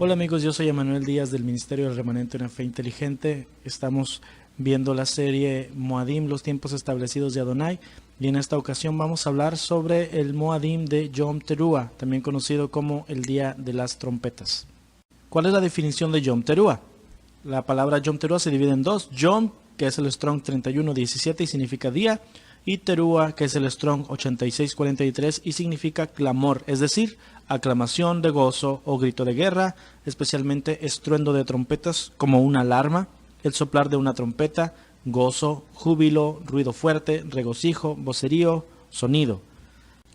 Hola amigos, yo soy Emanuel Díaz del Ministerio del Remanente Una Fe Inteligente. Estamos viendo la serie Moadim, los tiempos establecidos de Adonai, y en esta ocasión vamos a hablar sobre el Moadim de Yom Teruah, también conocido como el Día de las Trompetas. ¿Cuál es la definición de Yom Teruah? La palabra Yom Teruah se divide en dos: Yom, que es el Strong 3117 y significa día, y Teruah, que es el Strong 8643 y significa clamor, es decir, aclamación de gozo o grito de guerra, especialmente estruendo de trompetas como una alarma, el soplar de una trompeta, gozo, júbilo, ruido fuerte, regocijo, vocerío, sonido.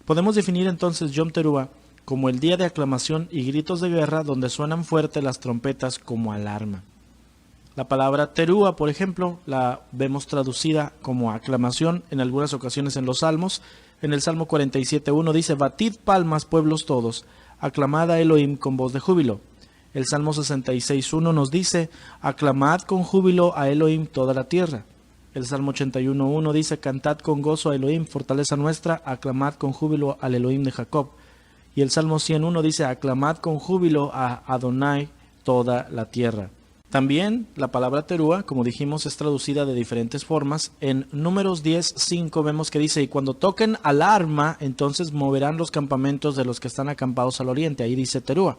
Podemos definir entonces Yom Teruah como el día de aclamación y gritos de guerra donde suenan fuerte las trompetas como alarma. La palabra Teruah, por ejemplo, la vemos traducida como aclamación en algunas ocasiones en los Salmos. En el Salmo 47.1 dice: Batid palmas, pueblos todos, aclamad a Elohim con voz de júbilo. El Salmo 66.1 nos dice: aclamad con júbilo a Elohim toda la tierra. El Salmo 81.1 dice: cantad con gozo a Elohim, fortaleza nuestra, aclamad con júbilo al Elohim de Jacob. Y el Salmo 100.1 dice: aclamad con júbilo a Adonai toda la tierra. También la palabra Teruah, como dijimos, es traducida de diferentes formas. En Números 10.5 vemos que dice: y cuando toquen alarma, entonces moverán los campamentos de los que están acampados al oriente. Ahí dice Teruah.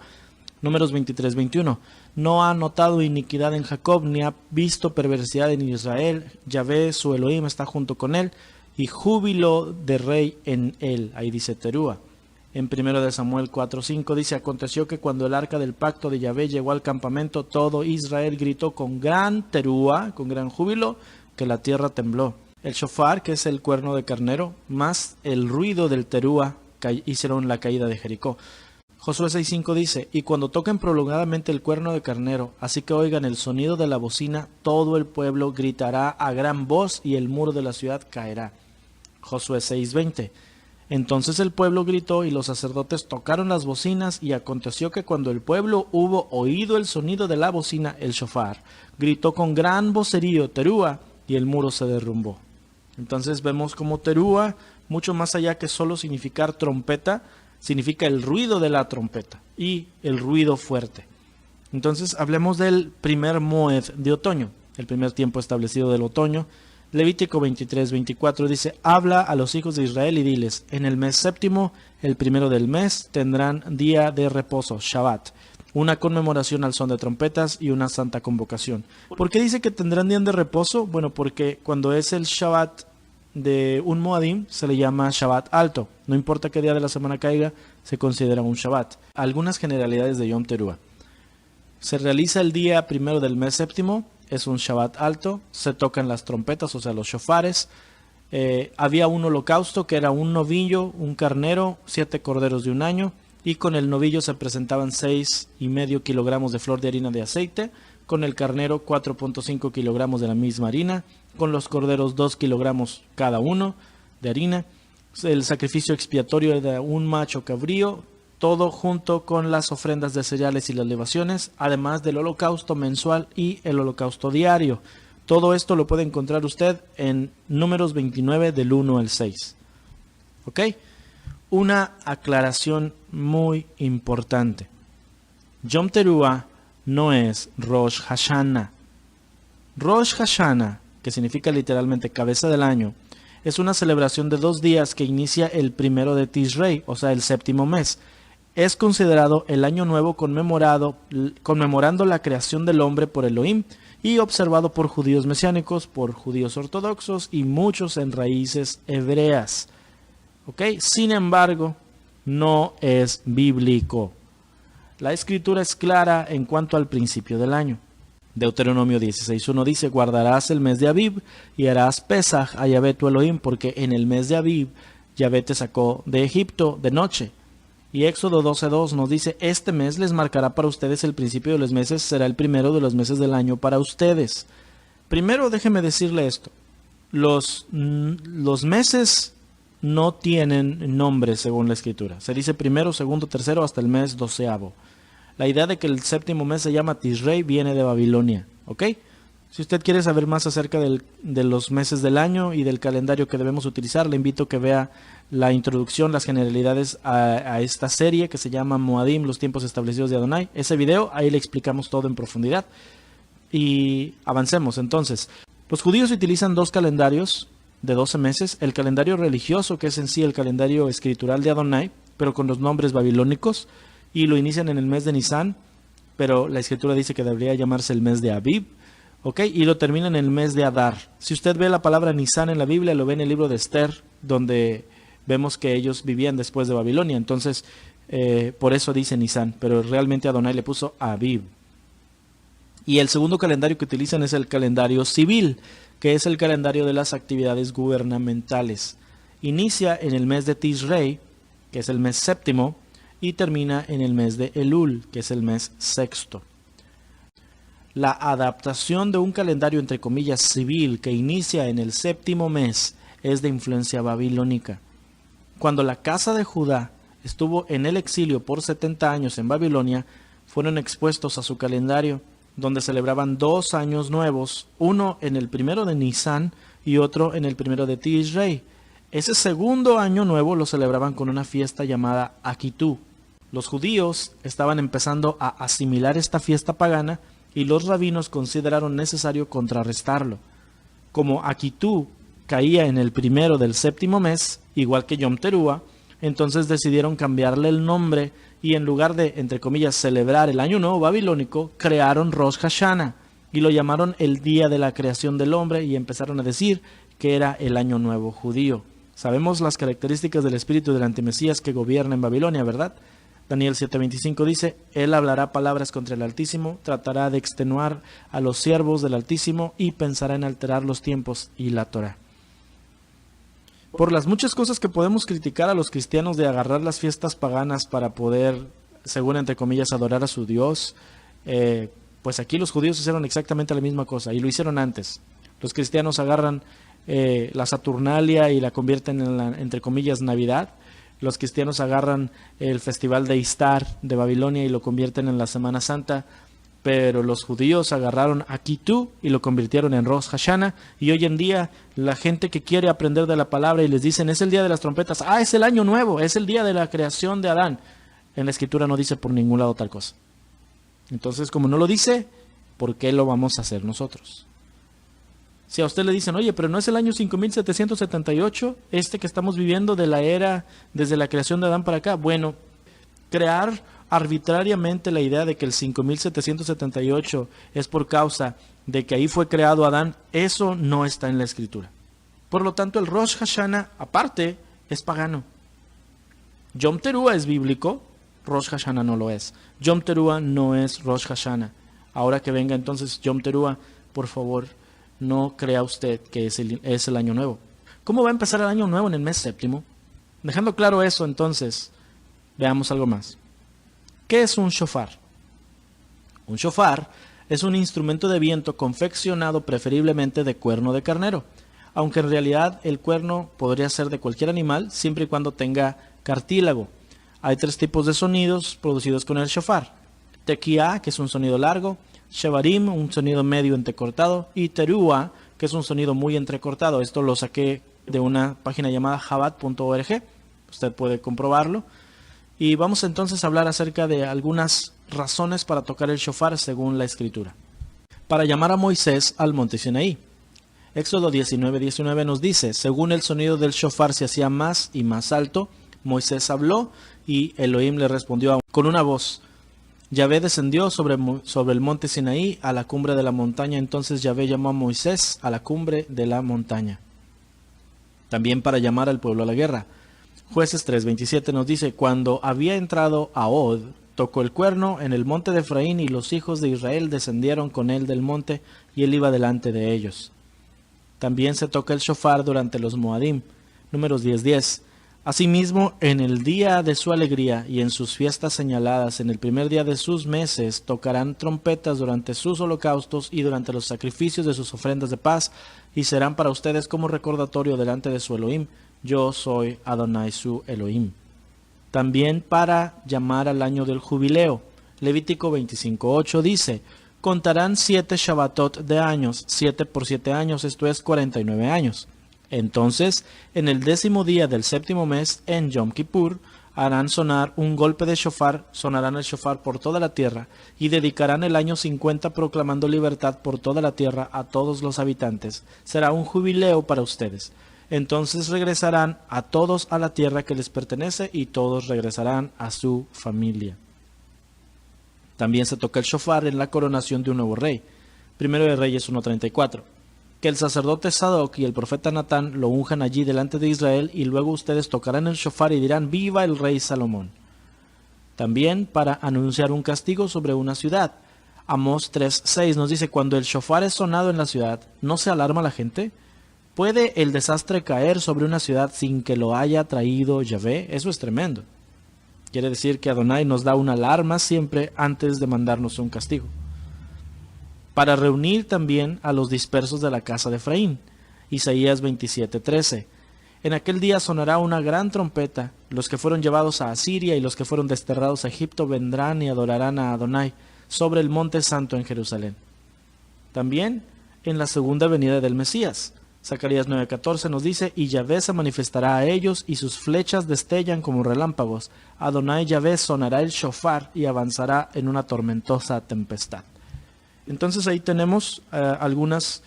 Números 23.21: no ha notado iniquidad en Jacob, ni ha visto perversidad en Israel. Yahvé, su Elohim, está junto con él, y júbilo de rey en él. Ahí dice Teruah. En 1 Samuel 4.5 dice: aconteció que cuando el arca del pacto de Yahvé llegó al campamento, todo Israel gritó con gran teruah, con gran júbilo, que la tierra tembló. El shofar, que es el cuerno de carnero, más el ruido del teruah, hicieron la caída de Jericó. Josué 6.5 dice: y cuando toquen prolongadamente el cuerno de carnero, así que oigan el sonido de la bocina, todo el pueblo gritará a gran voz y el muro de la ciudad caerá. Josué 6.20: entonces el pueblo gritó y los sacerdotes tocaron las bocinas, y aconteció que cuando el pueblo hubo oído el sonido de la bocina, el shofar gritó con gran vocerío Teruah, y el muro se derrumbó. Entonces vemos como Teruah, mucho más allá que solo significar trompeta, significa el ruido de la trompeta y el ruido fuerte. Entonces hablemos del primer Moed de otoño, el primer tiempo establecido del otoño. Levítico 23.24 dice: habla a los hijos de Israel y diles: en el mes séptimo, el primero del mes, tendrán día de reposo, Shabbat, una conmemoración al son de trompetas y una santa convocación. ¿Por qué dice que tendrán día de reposo? Bueno, porque cuando es el Shabbat de un Moadim, se le llama Shabbat alto. No importa qué día de la semana caiga, se considera un Shabbat. Algunas generalidades de Yom Teruah: se realiza el día primero del mes séptimo, es un Shabbat alto, se tocan las trompetas, o sea, los shofares. Había un holocausto que era un novillo, un carnero, 7 corderos de un año, y con el novillo se presentaban 6,5 kilogramos de flor de harina de aceite, con el carnero 4,5 kilogramos de la misma harina, con los corderos 2 kilogramos cada uno de harina. El sacrificio expiatorio era un macho cabrío, todo junto con las ofrendas de cereales y las libaciones, además del holocausto mensual y el holocausto diario. Todo esto lo puede encontrar usted en Números 29 del 1 al 6. ¿Ok? Una aclaración muy importante: Yom Teruah no es Rosh Hashanah. Rosh Hashanah, que significa literalmente cabeza del año, es una celebración de 2 días que inicia el primero de Tishrei, o sea, el séptimo mes. Es considerado el año nuevo conmemorando la creación del hombre por Elohim, y observado por judíos mesiánicos, por judíos ortodoxos y muchos en raíces hebreas. ¿Ok? Sin embargo, no es bíblico. La escritura es clara en cuanto al principio del año. Deuteronomio 16.1 dice: guardarás el mes de Abib y harás Pesaj a Yahvé tu Elohim, porque en el mes de Abib Yahvé te sacó de Egipto de noche. Y Éxodo 12.2 nos dice: este mes les marcará para ustedes el principio de los meses, será el primero de los meses del año para ustedes. Primero déjeme decirle esto: los meses no tienen nombre según la escritura. Se dice primero, segundo, tercero, hasta el mes 12avo. La idea de que el séptimo mes se llama Tishrei viene de Babilonia, ¿ok? Si usted quiere saber más acerca de los meses del año y del calendario que debemos utilizar, le invito a que vea la introducción, las generalidades a esta serie que se llama Moadim, los tiempos establecidos de Adonai. Ese video, ahí le explicamos todo en profundidad. Y avancemos entonces. Los judíos utilizan dos calendarios de 12 meses. El calendario religioso, que es en sí el calendario escritural de Adonai, pero con los nombres babilónicos, y lo inician en el mes de Nisan, pero la escritura dice que debería llamarse el mes de Abib. ¿Ok? Y lo termina en el mes de Adar. Si usted ve la palabra Nisan en la Biblia, lo ve en el libro de Esther, donde vemos que ellos vivían después de Babilonia. Entonces, por eso dice Nisan, pero realmente Adonai le puso Abib. Y el segundo calendario que utilizan es el calendario civil, que es el calendario de las actividades gubernamentales. Inicia en el mes de Tishrei, que es el mes séptimo, y termina en el mes de Elul, que es el mes sexto. La adaptación de un calendario entre comillas civil que inicia en el séptimo mes es de influencia babilónica. Cuando la casa de Judá estuvo en el exilio por 70 años en Babilonia, fueron expuestos a su calendario, donde celebraban 2 años nuevos, uno en el primero de Nisan y otro en el primero de Tishrei. Ese segundo año nuevo lo celebraban con una fiesta llamada Akitú. Los judíos estaban empezando a asimilar esta fiesta pagana y los rabinos consideraron necesario contrarrestarlo. Como Akitú caía en el primero del séptimo mes, igual que Yom Teruah, entonces decidieron cambiarle el nombre y en lugar de, entre comillas, celebrar el año nuevo babilónico, crearon Rosh Hashanah y lo llamaron el día de la creación del hombre y empezaron a decir que era el año nuevo judío. Sabemos las características del espíritu del antimesías que gobierna en Babilonia, ¿verdad? Daniel 7:25 dice, Él hablará palabras contra el Altísimo, tratará de extenuar a los siervos del Altísimo y pensará en alterar los tiempos y la Torá. Por las muchas cosas que podemos criticar a los cristianos de agarrar las fiestas paganas para poder, según entre comillas, adorar a su Dios, pues aquí los judíos hicieron exactamente la misma cosa y lo hicieron antes. Los cristianos agarran la Saturnalia y la convierten en la, entre comillas, Navidad. Los cristianos agarran el festival de Istar de Babilonia y lo convierten en la Semana Santa, pero los judíos agarraron Akitú y lo convirtieron en Rosh Hashanah, y hoy en día la gente que quiere aprender de la palabra y les dicen es el día de las trompetas, es el año nuevo, es el día de la creación de Adán. En la escritura no dice por ningún lado tal cosa. Entonces, como no lo dice, ¿por qué lo vamos a hacer nosotros? Si a usted le dicen, oye, pero no es el año 5778, que estamos viviendo de la era desde la creación de Adán para acá. Bueno, crear arbitrariamente la idea de que el 5778 es por causa de que ahí fue creado Adán, eso no está en la escritura. Por lo tanto, el Rosh Hashanah, aparte, es pagano. Yom Teruah es bíblico, Rosh Hashanah no lo es. Yom Teruah no es Rosh Hashanah. Ahora que venga entonces Yom Teruah, por favor, no crea usted que es el año nuevo. ¿Cómo va a empezar el año nuevo en el mes séptimo? Dejando claro eso, entonces, veamos algo más. ¿Qué es un shofar? Un shofar es un instrumento de viento confeccionado preferiblemente de cuerno de carnero, aunque en realidad el cuerno podría ser de cualquier animal siempre y cuando tenga cartílago. Hay 3 tipos de sonidos producidos con el shofar. Tekiah, que es un sonido largo, Shevarim, un sonido medio entrecortado, y Teruah, que es un sonido muy entrecortado. Esto lo saqué de una página llamada Chabad.org, usted puede comprobarlo. Y vamos entonces a hablar acerca de algunas razones para tocar el shofar según la escritura. Para llamar a Moisés al monte Sinaí. Éxodo 19:19 nos dice, según el sonido del shofar se hacía más y más alto, Moisés habló y Elohim le respondió con una voz. Yahvé descendió sobre el monte Sinaí a la cumbre de la montaña, entonces Yahvé llamó a Moisés a la cumbre de la montaña. También para llamar al pueblo a la guerra. Jueces 3:27 nos dice, cuando había entrado a Od, tocó el cuerno en el monte de Efraín y los hijos de Israel descendieron con él del monte y él iba delante de ellos. También se toca el shofar durante los Moadim. Números 10:10. Asimismo, en el día de su alegría y en sus fiestas señaladas, en el primer día de sus meses, tocarán trompetas durante sus holocaustos y durante los sacrificios de sus ofrendas de paz, y serán para ustedes como recordatorio delante de su Elohim. Yo soy Adonai su Elohim. También para llamar al año del jubileo. Levítico 25:8 dice, contarán 7 Shabbatot de años, 7 por 7 años, esto es 49 años. Entonces, en el 10º día del 7º mes, en Yom Kippur, harán sonar un golpe de shofar, sonarán el shofar por toda la tierra, y dedicarán el año 50 proclamando libertad por toda la tierra a todos los habitantes. Será un jubileo para ustedes. Entonces regresarán a todos a la tierra que les pertenece, y todos regresarán a su familia. También se toca el shofar en la coronación de un nuevo rey. Primero de Reyes 1:34. Que el sacerdote Sadoc y el profeta Natán lo unjan allí delante de Israel, y luego ustedes tocarán el shofar y dirán: ¡Viva el rey Salomón! También para anunciar un castigo sobre una ciudad. Amós 3:6 nos dice: cuando el shofar es sonado en la ciudad, ¿no se alarma la gente? ¿Puede el desastre caer sobre una ciudad sin que lo haya traído Yahvé? Eso es tremendo. Quiere decir que Adonai nos da una alarma siempre antes de mandarnos un castigo. Para reunir también a los dispersos de la casa de Efraín. Isaías 27:13. En aquel día sonará una gran trompeta. Los que fueron llevados a Asiria y los que fueron desterrados a Egipto vendrán y adorarán a Adonai sobre el monte santo en Jerusalén. También en la segunda venida del Mesías. Zacarías 9:14 nos dice: y Yahvé se manifestará a ellos, y sus flechas destellan como relámpagos. Adonai Yahvé sonará el shofar y avanzará en una tormentosa tempestad. Entonces ahí tenemos algunas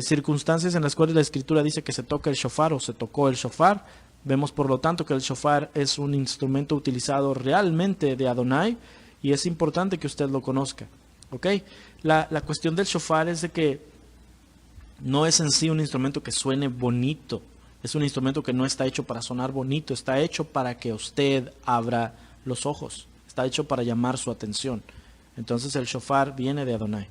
circunstancias en las cuales la Escritura dice que se toca el shofar o se tocó el shofar. Vemos por lo tanto que el shofar es un instrumento utilizado realmente de Adonai, y es importante que usted lo conozca. ¿Okay? La cuestión del shofar es de que no es en sí un instrumento que suene bonito. Es un instrumento que no está hecho para sonar bonito, está hecho para que usted abra los ojos, está hecho para llamar su atención. Entonces el shofar viene de Adonai.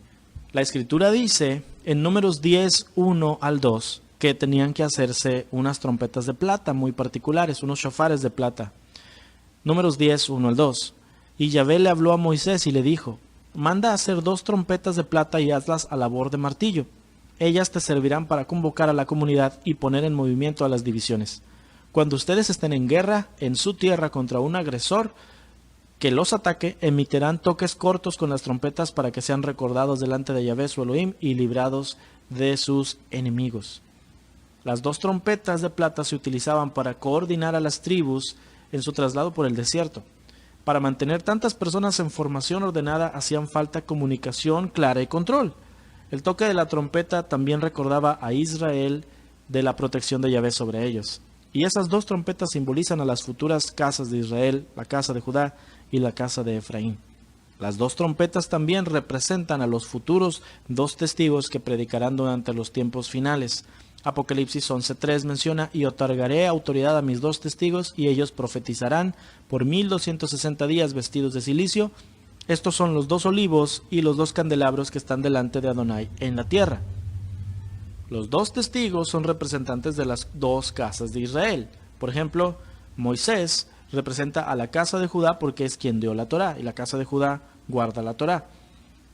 La Escritura dice en Números 10:1-2 que tenían que hacerse unas trompetas de plata muy particulares, unos shofares de plata. Números 10:1-2. Y Yahvé le habló a Moisés y le dijo: manda a hacer 2 trompetas de plata y hazlas a labor de martillo. Ellas te servirán para convocar a la comunidad y poner en movimiento a las divisiones. Cuando ustedes estén en guerra en su tierra contra un agresor que los ataque, emitirán toques cortos con las trompetas para que sean recordados delante de Yahvé su Elohim y librados de sus enemigos. Las 2 trompetas de plata se utilizaban para coordinar a las tribus en su traslado por el desierto. Para mantener tantas personas en formación ordenada hacían falta comunicación clara y control. El toque de la trompeta también recordaba a Israel de la protección de Yahvé sobre ellos. Y esas 2 trompetas simbolizan a las futuras casas de Israel, la casa de Judá y la casa de Efraín. Las 2 trompetas también representan a los futuros 2 testigos que predicarán durante los tiempos finales. Apocalipsis 11:3 menciona: y otorgaré autoridad a mis 2 testigos, y ellos profetizarán por 1260 días vestidos de cilicio. Estos son los 2 olivos y los 2 candelabros que están delante de Adonai en la tierra. Los 2 testigos son representantes de las 2 casas de Israel. Por ejemplo, Moisés representa a la casa de Judá porque es quien dio la Torá, y la casa de Judá guarda la Torá.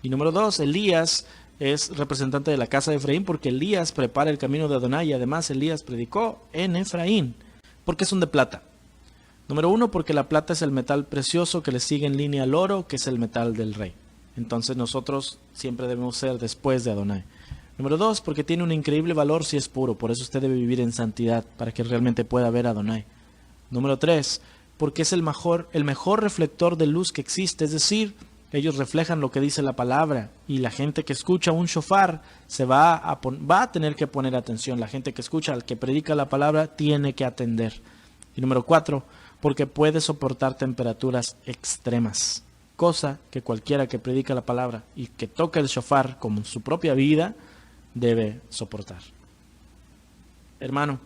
Y número 2, Elías es representante de la casa de Efraín porque Elías prepara el camino de Adonai, y además Elías predicó en Efraín. ¿Por qué son de plata? Número 1, porque la plata es el metal precioso que le sigue en línea al oro, que es el metal del rey. Entonces nosotros siempre debemos ser después de Adonai. Número 2, porque tiene un increíble valor si es puro, por eso usted debe vivir en santidad para que realmente pueda ver a Adonai. Número 3, porque es el mejor reflector de luz que existe, es decir, ellos reflejan lo que dice la palabra, y la gente que escucha un shofar va a tener que poner atención. La gente que escucha al que predica la palabra tiene que atender. Y número 4, porque puede soportar temperaturas extremas, cosa que cualquiera que predica la palabra y que toca el shofar como su propia vida debe soportar. Hermano,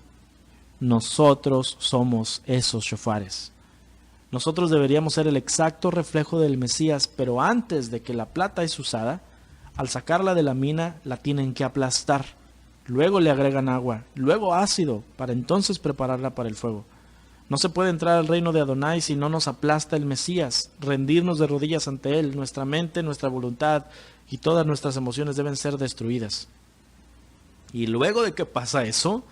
nosotros somos esos shofares. Nosotros deberíamos ser el exacto reflejo del Mesías, pero antes de que la plata es usada, al sacarla de la mina la tienen que aplastar. Luego le agregan agua, luego ácido, para entonces prepararla para el fuego. No se puede entrar al reino de Adonai si no nos aplasta el Mesías, rendirnos de rodillas ante Él. Nuestra mente, nuestra voluntad y todas nuestras emociones deben ser destruidas. Y luego de que pasa eso,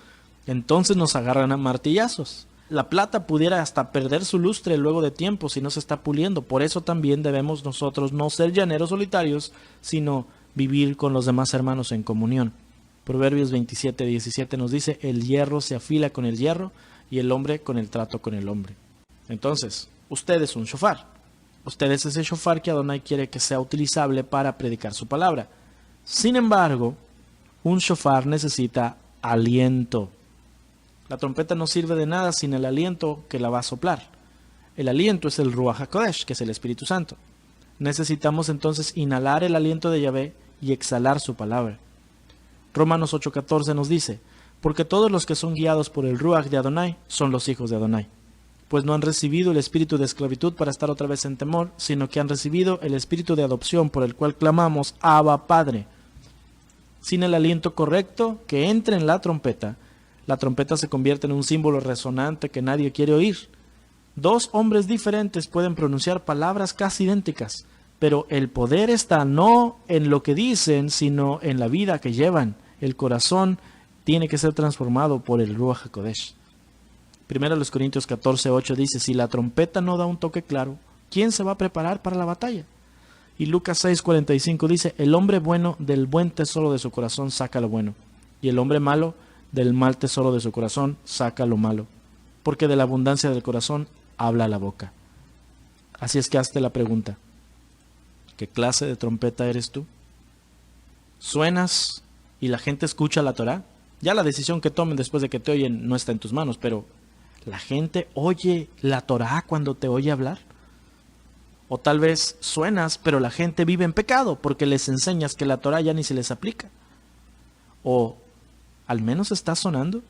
entonces nos agarran a martillazos. la plata pudiera hasta perder su lustre luego de tiempo si no se está puliendo. Por eso también debemos nosotros no ser llaneros solitarios, sino vivir con los demás hermanos en comunión. Proverbios 27:17 nos dice, el hierro se afila con el hierro y el hombre con el trato con el hombre. Entonces, usted es un shofar. Usted es ese shofar que Adonai quiere que sea utilizable para predicar su palabra. Sin embargo, un shofar necesita aliento. La trompeta no sirve de nada sin el aliento que la va a soplar. El aliento es el Ruach HaKodesh, que es el Espíritu Santo. Necesitamos entonces inhalar el aliento de Yahvé y exhalar su palabra. Romanos 8:14 nos dice, porque todos los que son guiados por el Ruach de Adonai son los hijos de Adonai, pues no han recibido el espíritu de esclavitud para estar otra vez en temor, sino que han recibido el espíritu de adopción por el cual clamamos, Abba Padre. Sin el aliento correcto que entre en la trompeta se convierte en un símbolo resonante que nadie quiere oír. Dos hombres diferentes pueden pronunciar palabras casi idénticas, pero el poder está no en lo que dicen, sino en la vida que llevan. El corazón tiene que ser transformado por el Ruach HaKodesh. 1 Corintios 14:8 dice, si la trompeta no da un toque claro, ¿quién se va a preparar para la batalla? Y Lucas 6:45 dice, el hombre bueno del buen tesoro de su corazón saca lo bueno, y el hombre malo del mal tesoro de su corazón saca lo malo, porque de la abundancia del corazón habla la boca. Así es que hazte la pregunta, ¿qué clase de trompeta eres tú? ¿Suenas y la gente escucha la Torá? Ya la decisión que tomen después de que te oyen no está en tus manos, pero ¿la gente oye la Torá cuando te oye hablar? O tal vez suenas, pero la gente vive en pecado porque les enseñas que la Torá ya ni se les aplica. O al menos estás sonando.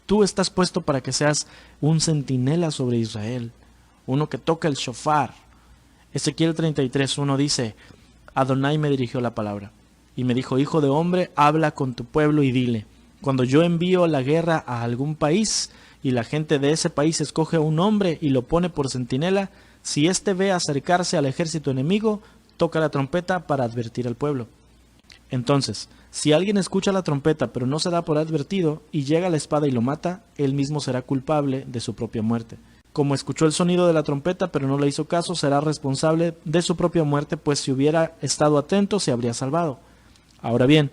Tú estás puesto para que seas un centinela sobre Israel, uno que toca el shofar. Ezequiel 33:1 dice, Adonai me dirigió la palabra y me dijo, hijo de hombre, habla con tu pueblo y dile, cuando yo envío la guerra a algún país y la gente de ese país escoge a un hombre y lo pone por centinela, si éste ve acercarse al ejército enemigo, toca la trompeta para advertir al pueblo. Entonces, si alguien escucha la trompeta pero no se da por advertido y llega la espada y lo mata, él mismo será culpable de su propia muerte. Como escuchó el sonido de la trompeta pero no le hizo caso, será responsable de su propia muerte, pues si hubiera estado atento se habría salvado. Ahora bien,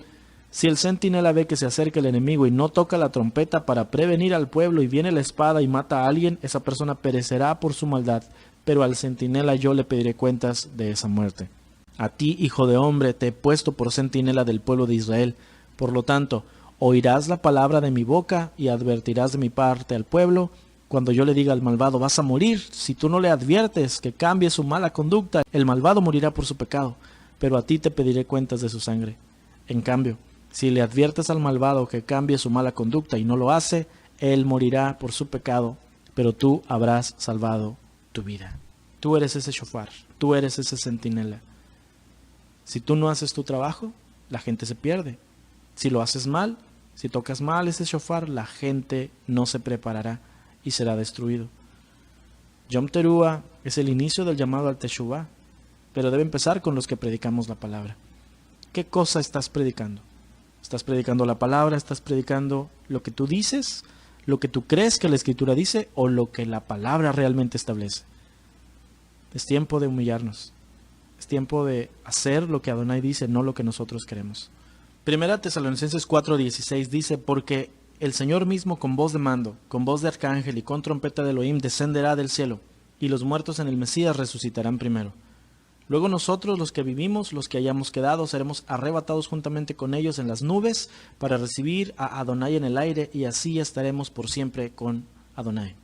si el centinela ve que se acerca el enemigo y no toca la trompeta para prevenir al pueblo y viene la espada y mata a alguien, esa persona perecerá por su maldad, pero al centinela yo le pediré cuentas de esa muerte. A ti, hijo de hombre, te he puesto por centinela del pueblo de Israel. Por lo tanto, oirás la palabra de mi boca y advertirás de mi parte al pueblo. Cuando yo le diga al malvado, vas a morir, si tú no le adviertes que cambie su mala conducta, el malvado morirá por su pecado, pero a ti te pediré cuentas de su sangre. En cambio, si le adviertes al malvado que cambie su mala conducta y no lo hace, él morirá por su pecado, pero tú habrás salvado tu vida. Tú eres ese shofar, tú eres ese centinela. Si tú no haces tu trabajo, la gente se pierde. Si lo haces mal, si tocas mal ese shofar, la gente no se preparará y será destruido. Yom Teruah es el inicio del llamado al Teshuvah, pero debe empezar con los que predicamos la palabra. ¿Qué cosa estás predicando? ¿Estás predicando la palabra? ¿Estás predicando lo que tú dices? ¿Lo que tú crees que la Escritura dice? ¿O lo que la palabra realmente establece? Es tiempo de humillarnos. Es tiempo de hacer lo que Adonai dice, no lo que nosotros queremos. Primera Tesalonicenses 4:16 dice, porque el Señor mismo con voz de mando, con voz de arcángel y con trompeta de Elohim descenderá del cielo, y los muertos en el Mesías resucitarán primero. Luego nosotros, los que vivimos, los que hayamos quedado, seremos arrebatados juntamente con ellos en las nubes para recibir a Adonai en el aire, y así estaremos por siempre con Adonai.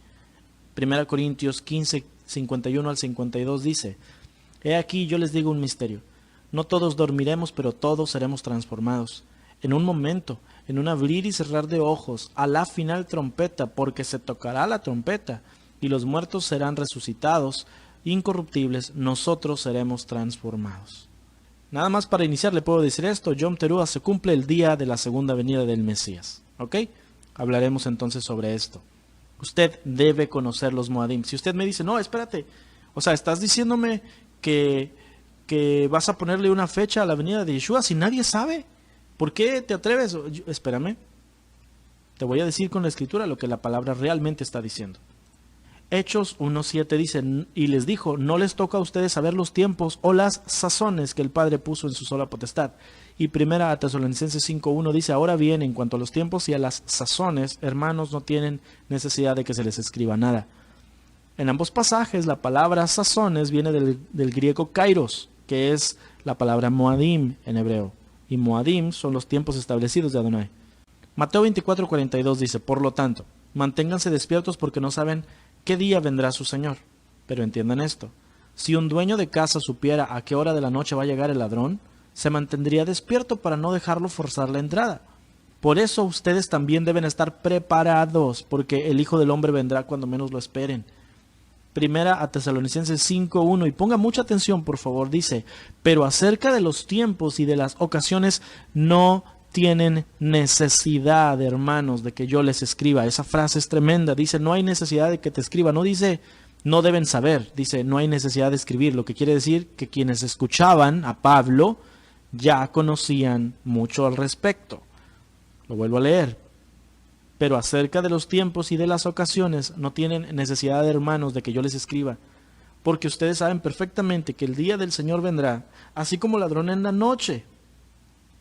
1 Corintios 15:51-52 dice, he aquí yo les digo un misterio, no todos dormiremos, pero todos seremos transformados. En un momento, en un abrir y cerrar de ojos, a la final trompeta, porque se tocará la trompeta, y los muertos serán resucitados, incorruptibles, nosotros seremos transformados. Nada más para iniciar le puedo decir esto, Yom Teruah se cumple el día de la segunda venida del Mesías. ¿Ok? Hablaremos entonces sobre esto. Usted debe conocer los Moadim. Si usted me dice, no, espérate, o sea, estás diciéndome que vas a ponerle una fecha a la venida de Yeshua si nadie sabe. ¿Por qué te atreves? Espérame. Te voy a decir con la escritura lo que la palabra realmente está diciendo. Hechos 1:7 dice, y les dijo, no les toca a ustedes saber los tiempos o las sazones que el Padre puso en su sola potestad. Y primera a Tesalonicenses 5:1 dice, ahora bien, en cuanto a los tiempos y a las sazones, hermanos, no tienen necesidad de que se les escriba nada. En ambos pasajes, la palabra sazones viene del griego kairos, que es la palabra moadim en hebreo. Y moadim son los tiempos establecidos de Adonai. Mateo 24:42 dice, por lo tanto, manténganse despiertos porque no saben qué día vendrá su Señor. Pero entiendan esto, si un dueño de casa supiera a qué hora de la noche va a llegar el ladrón, se mantendría despierto para no dejarlo forzar la entrada. Por eso ustedes también deben estar preparados, porque el Hijo del Hombre vendrá cuando menos lo esperen. Primera a Tesalonicenses 5:1, y ponga mucha atención por favor, dice, pero acerca de los tiempos y de las ocasiones no tienen necesidad, hermanos, de que yo les escriba. Esa frase es tremenda, dice, no hay necesidad de que te escriba, no dice, no deben saber, dice, no hay necesidad de escribir, lo que quiere decir que quienes escuchaban a Pablo ya conocían mucho al respecto. Lo vuelvo a leer. Pero acerca de los tiempos y de las ocasiones no tienen necesidad, hermanos, de que yo les escriba, porque ustedes saben perfectamente que el día del Señor vendrá, así como ladrón en la noche,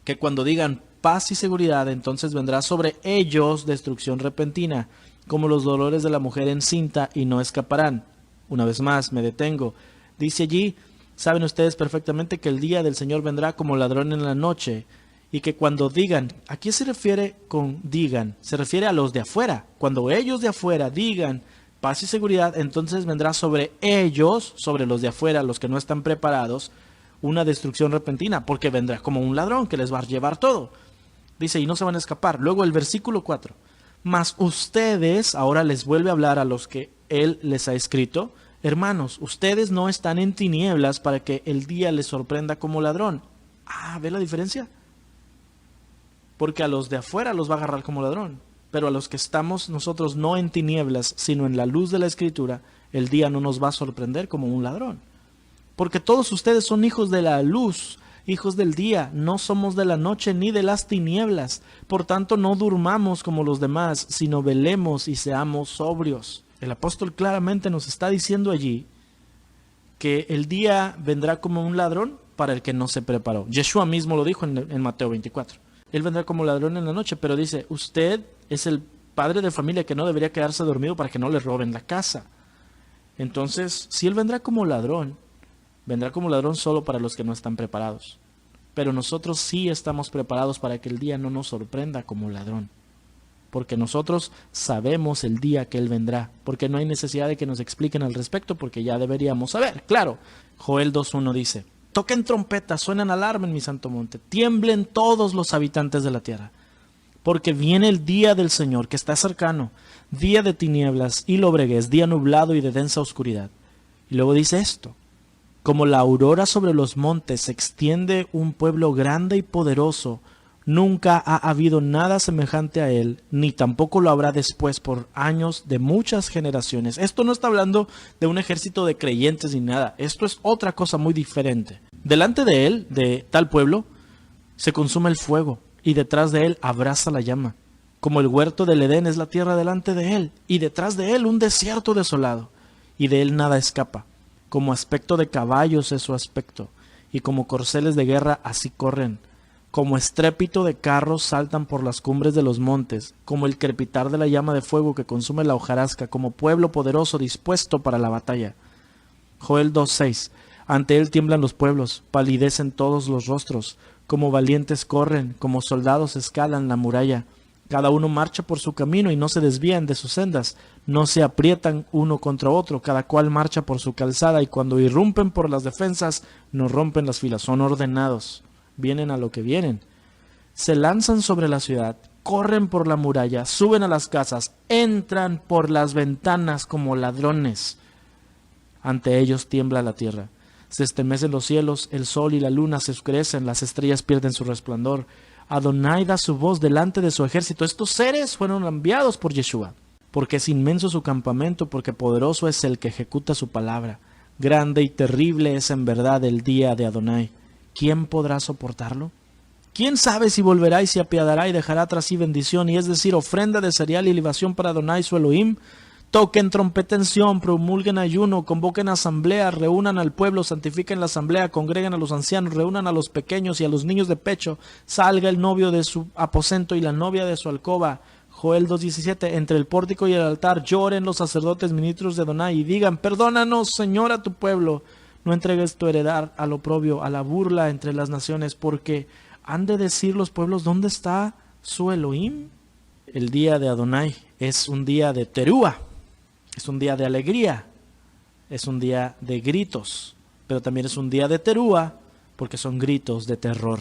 que cuando digan paz y seguridad, entonces vendrá sobre ellos destrucción repentina, como los dolores de la mujer encinta, y no escaparán. Una vez más, me detengo. Dice allí, saben ustedes perfectamente que el día del Señor vendrá como ladrón en la noche, y que cuando digan, ¿a qué se refiere con digan? Se refiere a los de afuera. Cuando ellos de afuera digan paz y seguridad, entonces vendrá sobre ellos, sobre los de afuera, los que no están preparados, una destrucción repentina, porque vendrá como un ladrón que les va a llevar todo. Dice, y no se van a escapar. Luego el versículo 4. Mas ustedes, ahora les vuelve a hablar a los que él les ha escrito, hermanos, ustedes no están en tinieblas para que el día les sorprenda como ladrón. ¿Ve la diferencia? Porque a los de afuera los va a agarrar como ladrón, pero a los que estamos nosotros no en tinieblas, sino en la luz de la Escritura, el día no nos va a sorprender como un ladrón. Porque todos ustedes son hijos de la luz, hijos del día, no somos de la noche ni de las tinieblas. Por tanto, no durmamos como los demás, sino velemos y seamos sobrios. El apóstol claramente nos está diciendo allí que el día vendrá como un ladrón para el que no se preparó. Yeshua mismo lo dijo en Mateo 24. Él vendrá como ladrón en la noche, pero dice, usted es el padre de familia que no debería quedarse dormido para que no le roben la casa. Entonces, si él vendrá como ladrón solo para los que no están preparados. Pero nosotros sí estamos preparados para que el día no nos sorprenda como ladrón. Porque nosotros sabemos el día que él vendrá. Porque no hay necesidad de que nos expliquen al respecto, porque ya deberíamos saber. Claro, Joel 2:1 dice, toquen trompetas, suenen alarma en mi santo monte, tiemblen todos los habitantes de la tierra, porque viene el día del Señor que está cercano, día de tinieblas y lobreguez, día nublado y de densa oscuridad. Y luego dice esto, como la aurora sobre los montes se extiende un pueblo grande y poderoso, nunca ha habido nada semejante a él, ni tampoco lo habrá después por años de muchas generaciones. Esto no está hablando de un ejército de creyentes ni nada. Esto es otra cosa muy diferente. Delante de él, de tal pueblo, se consume el fuego, y detrás de él abraza la llama. Como el huerto del Edén es la tierra delante de él, y detrás de él un desierto desolado, y de él nada escapa. Como aspecto de caballos es su aspecto, y como corceles de guerra así corren. Como estrépito de carros saltan por las cumbres de los montes, como el crepitar de la llama de fuego que consume la hojarasca, como pueblo poderoso dispuesto para la batalla. Joel 2:6. Ante él tiemblan los pueblos, palidecen todos los rostros, como valientes corren, como soldados escalan la muralla. Cada uno marcha por su camino y no se desvían de sus sendas, no se aprietan uno contra otro, cada cual marcha por su calzada, y cuando irrumpen por las defensas, no rompen las filas, son ordenados. Vienen a lo que vienen. Se lanzan sobre la ciudad, corren por la muralla, suben a las casas, entran por las ventanas como ladrones. Ante ellos tiembla la tierra. Se estremecen los cielos, el sol y la luna se oscurecen, las estrellas pierden su resplandor. Adonai da su voz delante de su ejército. Estos seres fueron enviados por Yeshua, porque es inmenso su campamento, porque poderoso es el que ejecuta su palabra. Grande y terrible es en verdad el día de Adonai. ¿Quién podrá soportarlo? ¿Quién sabe si volverá y se apiadará y dejará tras sí bendición, y es decir, ofrenda de cereal y libación para Adonai su Elohim? Toquen trompeta en Sión, promulguen ayuno, convoquen asamblea, reúnan al pueblo, santifiquen la asamblea, congreguen a los ancianos, reúnan a los pequeños y a los niños de pecho, salga el novio de su aposento y la novia de su alcoba. Joel 2:17, entre el pórtico y el altar lloren los sacerdotes ministros de Adonai y digan, perdónanos, Señor, a tu pueblo, no entregues tu heredad al oprobio, a la burla entre las naciones, porque han de decir los pueblos, ¿dónde está su Elohim? El día de Adonai es un día de terúa. Es un día de alegría, es un día de gritos, pero también es un día de terúa porque son gritos de terror.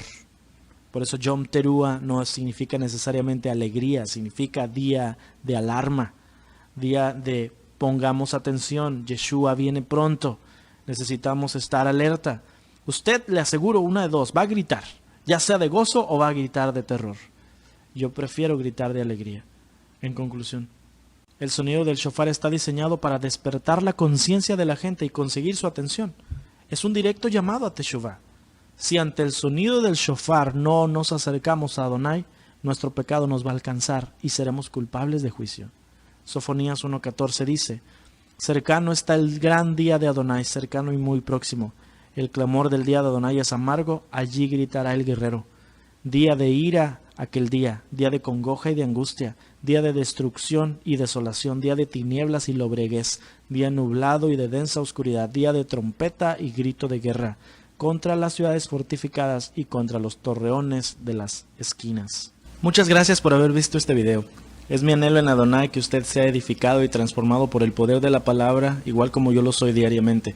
Por eso Yom Terúa no significa necesariamente alegría, significa día de alarma, día de pongamos atención, Yeshua viene pronto, necesitamos estar alerta. Usted, le aseguro, una de dos, va a gritar, ya sea de gozo o va a gritar de terror. Yo prefiero gritar de alegría. En conclusión, el sonido del shofar está diseñado para despertar la conciencia de la gente y conseguir su atención. Es un directo llamado a Teshuvah. Si ante el sonido del shofar no nos acercamos a Adonai, nuestro pecado nos va a alcanzar y seremos culpables de juicio. Sofonías 1:14 dice, cercano está el gran día de Adonai, cercano y muy próximo. El clamor del día de Adonai es amargo, allí gritará el guerrero. Día de ira aquel día de congoja y de angustia, día de destrucción y desolación, día de tinieblas y lobreguez, día nublado y de densa oscuridad, día de trompeta y grito de guerra, contra las ciudades fortificadas y contra los torreones de las esquinas. Muchas gracias por haber visto este video. Es mi anhelo en Adonai que usted sea edificado y transformado por el poder de la palabra, igual como yo lo soy diariamente.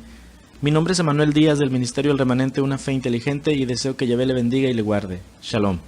Mi nombre es Emanuel Díaz del Ministerio El Remanente Una Fe Inteligente y deseo que Yahvé le bendiga y le guarde. Shalom.